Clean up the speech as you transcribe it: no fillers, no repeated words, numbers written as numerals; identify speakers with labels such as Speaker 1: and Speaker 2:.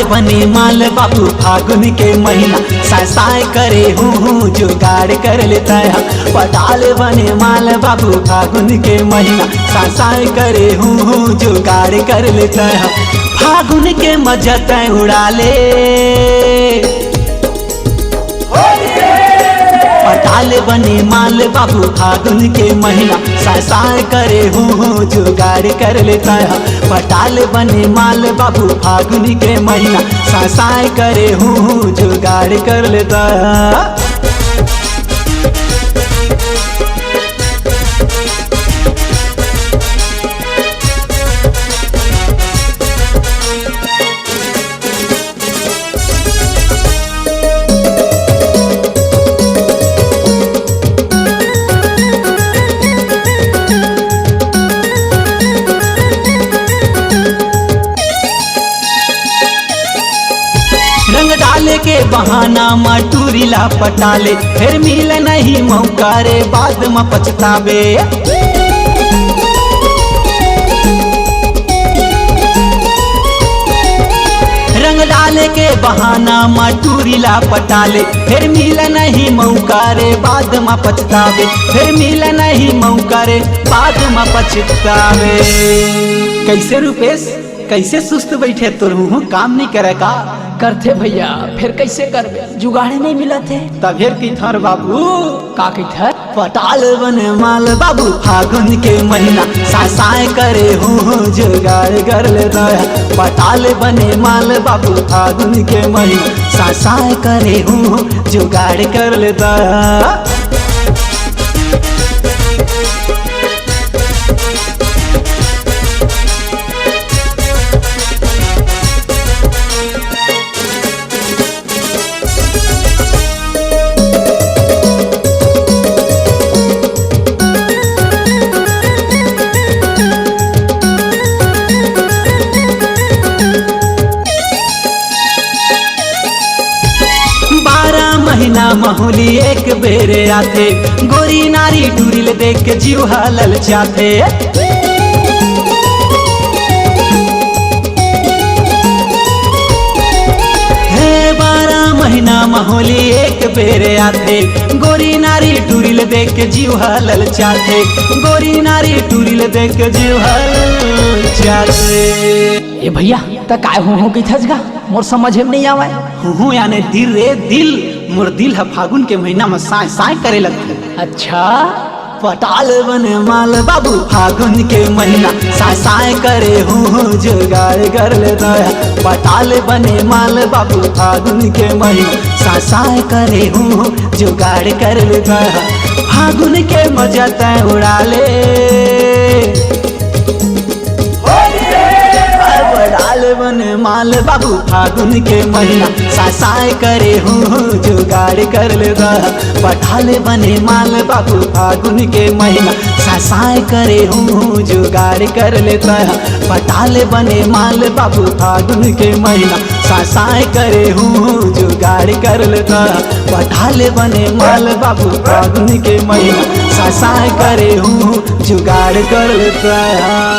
Speaker 1: बने माल बाबू फागुन के महीना, साय करे हूँ जुगाड़ कर लेता है। पटाल बने माल बाबू फागुन के महीना, साय करे हूँ जुगाड़ कर लेता है। फागुन के मजा तय उड़ा ले, पटाल बने माल बाबू फागुन के महीना, साय करे हूँ जुगाड़ कर लेता है। पटाल बने माल बाबू फागुन के महीना, साय करे हूँ जुगाड़ कर लेता है। रंग डाले के बहाना मटूरीला पटाले, फिर मिल नहीं मौका रे बाद में पछतावे। रंग डाले के बहाना मटूरीला पटाले, फिर मिल नहीं मौका रे बाद में पछतावे। फिर मिल नहीं मौका रे बाद में पछतावे। कैसे रुपेश, कैसे सुस्त बैठे तुर हूँ, काम नहीं करे का?
Speaker 2: करते भैया, फिर कैसे करबे, जुगाड़े नहीं मिला थे।
Speaker 1: तब फिर की थर बाबू
Speaker 2: का की थर?
Speaker 1: पटाल बने माल बाबू फागुन के महीना, साय करे हूँ जुगाड़ कर लेता है। पटाल बने माल बाबू फागुन के महीना, साय करे हूँ जुगाड़ कर लेता है। महीना महुली एक बेरे आथे, गोरी नारी टूरिल देख के जीव हलल चाथे। हे 12 महीना महुली एक बेरे आथे, गोरी नारी टूरिल देख के जीव हलल चाथे। गोरी नारी टूरिल देख के जीव हलल चाथे।
Speaker 2: ए भैया त काय हो गई थजगा, मोर समझ में नहीं आवे।
Speaker 1: हूँ यानी दिल रे दिल, मोर दिल है फागुन के महीना में साय करे लगते।
Speaker 2: अच्छा,
Speaker 1: पटाल बने माल बाबू फागुन के महीना, साय करे हूँ जुगाड़ कर लेता है। पटाल बने माल बाबू फागुन के महीना, साय करे हूँ जुगाड़ कर लेता है। फागुन के मजा तय उड़ा ले, पटाल बने माल बाबू फागुन के महीना, साय करे हूँ जुगाड़ कर लेता है। पटाल बने माल बाबू फागुन के महीना, साय करे हूँ जुगाड़ कर लेता है। पटाल बने माल बाबू फागुन के महीना, साय करे हूँ जुगाड़ कर लेता है। पटाल बने माल बाबू फागुन के महीना, साय करे हूँ जुगाड़ कर लेता है।